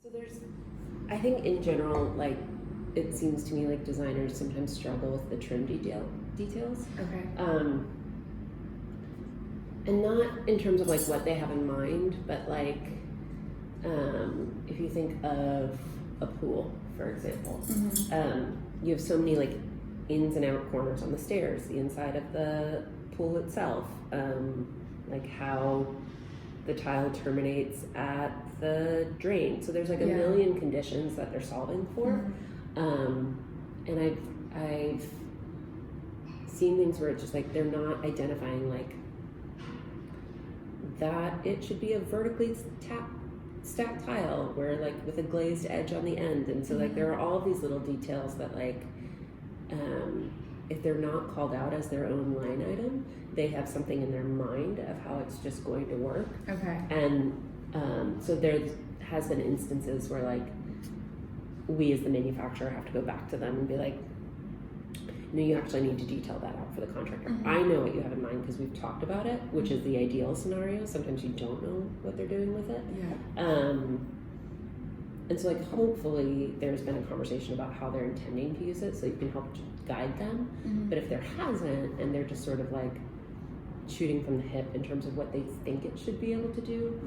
So I think in general, like, it seems to me like designers sometimes struggle with the trim details. Okay. And not in terms of like what they have in mind, but like, if you think of a pool, for example, you have so many like ins and out corners on the stairs, the inside of the pool itself, like how the tile terminates at the drain. So there's like a million conditions that they're solving for. And I've seen things where it's just like they're not identifying like that it should be a vertically stacked tile where like with a glazed edge on the end. And so like there are all these little details that like if they're not called out as their own line item, they have something in their mind of how it's just going to work. Okay. And so there has been instances where like we as the manufacturer have to go back to them and be like, no, you actually need to detail that out for the contractor. I know what you have in mind because we've talked about it, which is the ideal scenario. Sometimes you don't know what they're doing with it. Yeah. And so like hopefully there's been a conversation about how they're intending to use it so you can help guide them. But if there hasn't and they're just sort of like shooting from the hip in terms of what they think it should be able to do,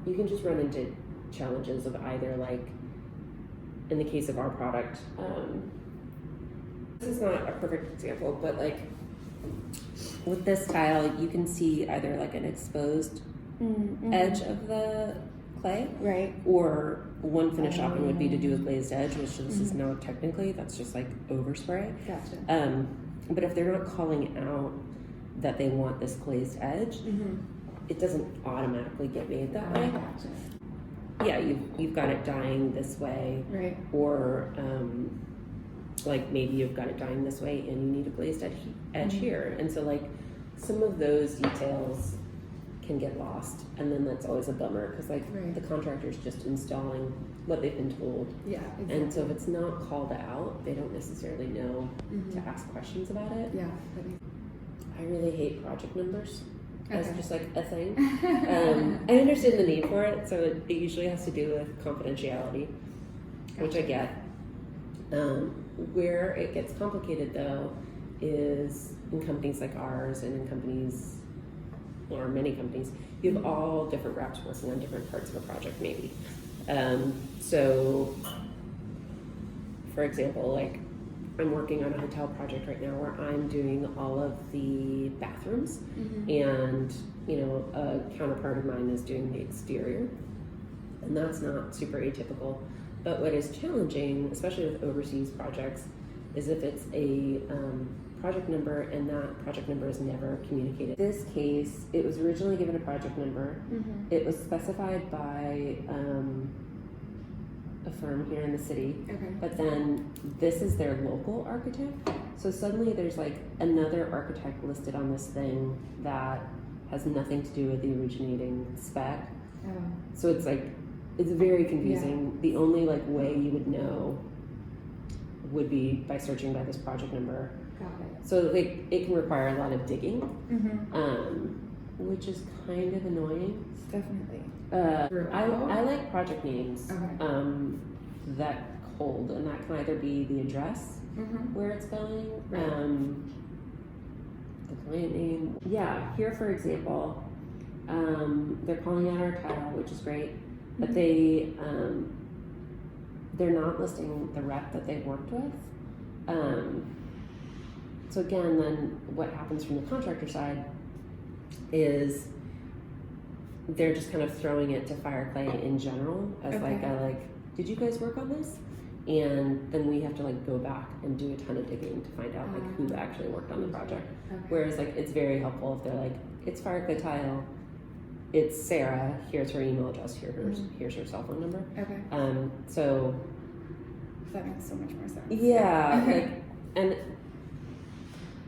you can just run into challenges of either like, in the case of our product, this is not a perfect example, but like with this tile, you can see either like an exposed edge of the clay, right? Or one finish option would be to do a glazed edge, which this is not technically, that's just like overspray. Gotcha. But if they're not calling out that they want this glazed edge, it doesn't automatically get made that way. Gotcha. Yeah, you've got it dyeing this way, Right. Or like maybe you've got it dyeing this way and you need a glazed edge here, and so like some of those details can get lost, and then that's always a bummer because like the contractor's just installing what they've been told. Yeah. Exactly. And so if it's not called out, they don't necessarily know to ask questions about it. Yeah. I really hate project numbers. As Okay. just like a thing. I understand the need for it, so it usually has to do with confidentiality, which I get. Where it gets complicated though is in companies like ours and in companies, or many companies, you have all different reps working on different parts of a project maybe. So for example, like I'm working on a hotel project right now where I'm doing all of the bathrooms, and you know, a counterpart of mine is doing the exterior, and that's not super atypical. But what is challenging, especially with overseas projects, is if it's a project number and that project number is never communicated. In this case, it was originally given a project number. It was specified by a firm here in the city, but then this is their local architect. So suddenly there's like another architect listed on this thing that has nothing to do with the originating spec. So it's like, it's very confusing. The only like way you would know would be by searching by this project number. Got it. So like it can require a lot of digging, which is kind of annoying. Definitely. I like project names that hold, and that can either be the address where it's going, the client name. Yeah, here for example, they're calling out our title, which is great, but they're not listing the rep that they've worked with. So again, then what happens from the contractor side is they're just kind of throwing it to Fireclay in general as did you guys work on this? And then we have to like go back and do a ton of digging to find out like who actually worked on the project. Whereas like it's very helpful if they're like, it's Fireclay Tile, it's Sarah, here's her email address, here's her cell phone number. So that makes so much more sense. Yeah, like, and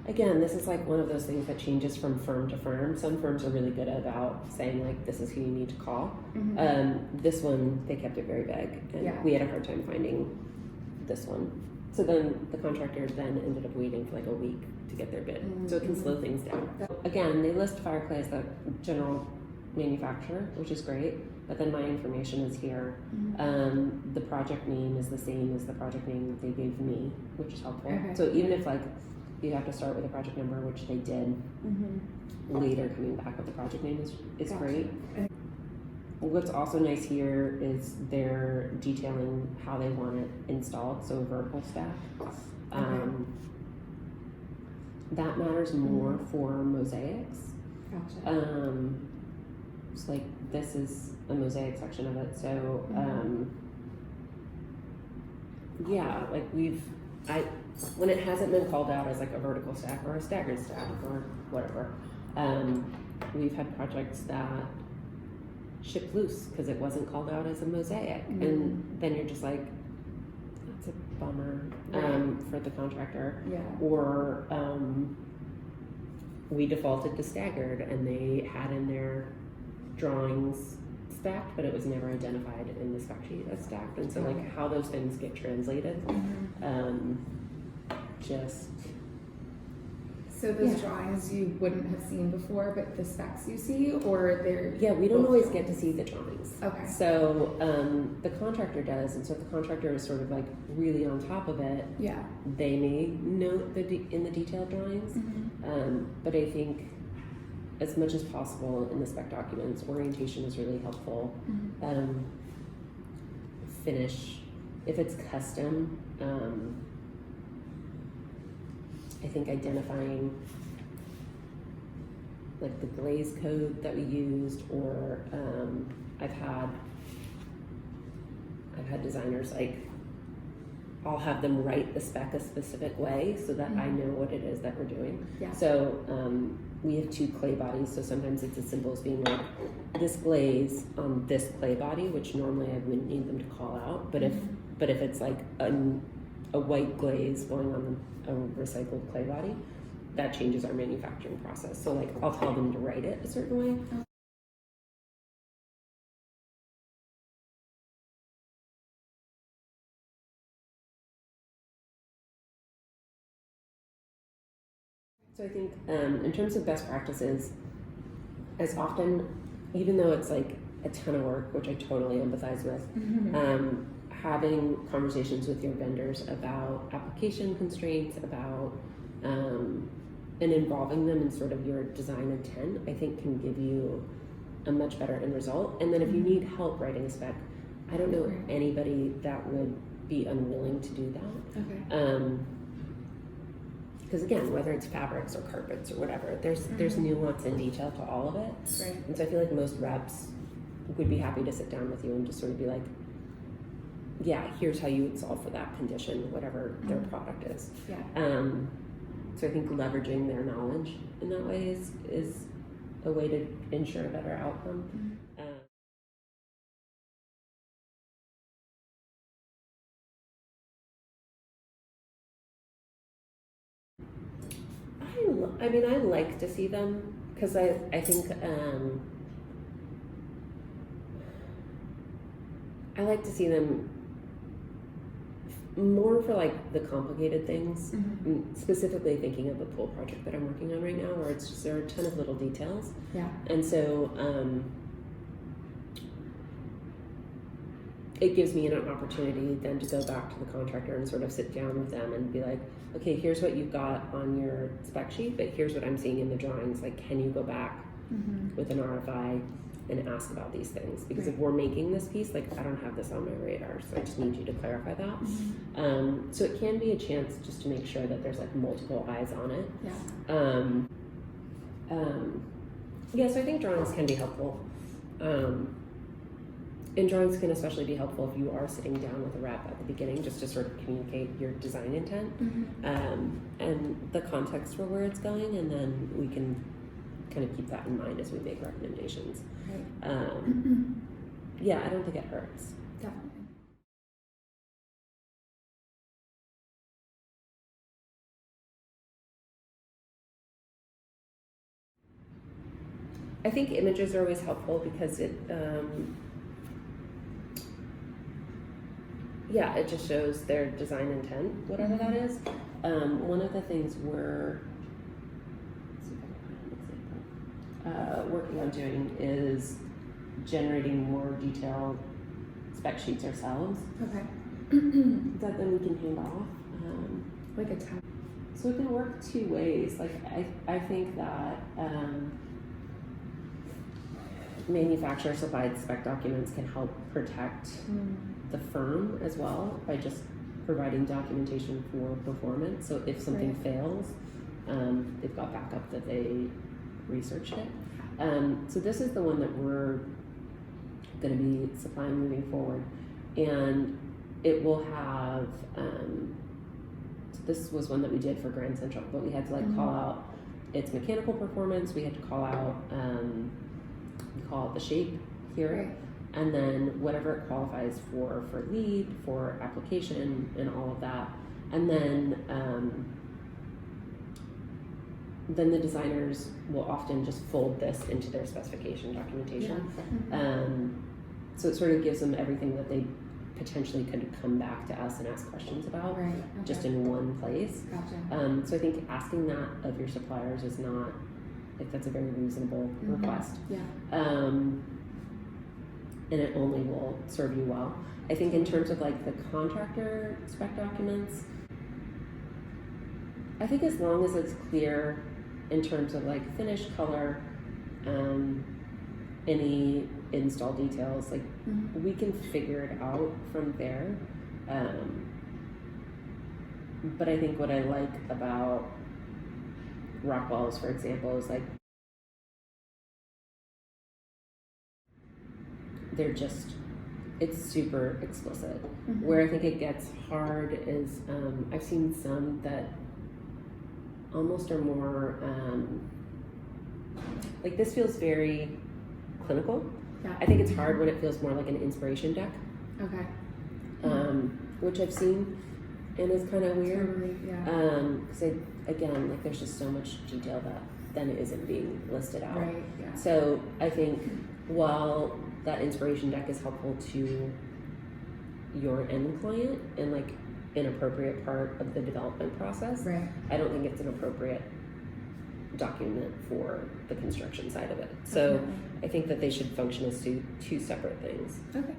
again, this is like one of those things that changes from firm to firm. Some firms are really good about saying like, this is who you need to call. This one, they kept it very vague, and we had a hard time finding this one. So then the contractor then ended up waiting for like a week to get their bid. So it can slow things down. Again, they list Fireclay as the general manufacturer, which is great. but then my information is here. The project name is the same as the project name that they gave me, which is helpful. Okay. So even if like you have to start with a project number, which they did, later coming back with the project name is Gotcha. great. What's also nice here is they're detailing how they want it installed, so a vertical stack. That matters more for mosaics. Gotcha. So like this is a mosaic section of it, so yeah, like when it hasn't been called out as like a vertical stack or a staggered stack or whatever, we've had projects that ship loose because it wasn't called out as a mosaic, and then you're just like, that's a bummer for the contractor. Yeah. Or we defaulted to staggered, and they had in their drawings stacked, but it was never identified in the spec sheet as stacked, and so like how those things get translated, just. So those drawings you wouldn't have seen before, but the specs you see, or they're... Yeah, we don't always get to see the drawings. Okay. So the contractor does, and so if the contractor is sort of like really on top of it, Yeah. they may note in the detailed drawings. But I think as much as possible in the spec documents, orientation is really helpful. Finish, if it's custom, I think identifying like the glaze code that we used, or I've had designers like, I'll have them write the spec a specific way so that I know what it is that we're doing. Yeah. So we have 2 clay bodies, so sometimes it's as simple as being like this glaze on this clay body, which normally I wouldn't need them to call out, but if it's like a white glaze going on a recycled clay body, that changes our manufacturing process. So like I'll tell them to write it a certain way. So I think in terms of best practices, as often, even though it's like a ton of work, which I totally empathize with, having conversations with your vendors about application constraints, about and involving them in sort of your design intent, I think can give you a much better end result. And then if you need help writing a spec, I don't know anybody that would be unwilling to do that. Okay. Because again, whether it's fabrics or carpets or whatever, there's nuance and detail to all of it. Right. And so I feel like most reps would be happy to sit down with you and just sort of be like, yeah, here's how you would solve for that condition, whatever their product is. Yeah. So I think leveraging their knowledge in that way is a way to ensure a better outcome. I mean, I like to see them because I think I like to see them more for like the complicated things. I'm specifically thinking of the pool project that I'm working on right now, where it's just there are a ton of little details. Yeah. And so it gives me an opportunity then to go back to the contractor and sort of sit down with them and be like, okay, here's what you've got on your spec sheet, but here's what I'm seeing in the drawings. Like, can you go back with an RFI and ask about these things? Because if we're making this piece, like, I don't have this on my radar, so I just need you to clarify that. So it can be a chance just to make sure that there's like multiple eyes on it. Yeah. So I think drawings can be helpful. And drawings can especially be helpful if you are sitting down with a rep at the beginning, just to sort of communicate your design intent and the context for where it's going, and then we can kind of keep that in mind as we make recommendations. Yeah, I don't think it hurts. Definitely. I think images are always helpful because it it just shows their design intent, whatever that is. One of the things we're working on doing is generating more detailed spec sheets ourselves Okay. that then we can hand off. Like a temp. So it can work two ways. Like I think that manufacturer supplied spec documents can help protect the firm as well by just providing documentation for performance. So if something fails, they've got backup that they researched it. So this is the one that we're going to be supplying moving forward, and it will have. This was one that we did for Grand Central, but we had to like call out its mechanical performance. We had to call out we call it the shape here, Right. and then whatever it qualifies for lead, for application, and all of that, and then the designers will often just fold this into their specification documentation. So it sort of gives them everything that they potentially could come back to us and ask questions about, Right. just in one place. Gotcha. So I think asking that of your suppliers is not, like, that's a very reasonable request. Yeah. And it only will serve you well. I think in terms of like the contractor spec documents, I think as long as it's clear in terms of like finish, color, any install details, like we can figure it out from there. But I think what I like about Rockwell's, for example, is like they're just, it's super explicit. Where I think it gets hard is I've seen some that almost are more like this feels very clinical. Yeah. I think it's hard when it feels more like an inspiration deck, Okay. which I've seen and is kind of weird. Totally. Yeah. Because again, like there's just so much detail that then isn't being listed out. Right. Yeah. So I think while that inspiration deck is helpful to your end client and like an appropriate part of the development process, Right. I don't think it's an appropriate document for the construction side of it. So Definitely. I think that they should function as two separate things. Okay.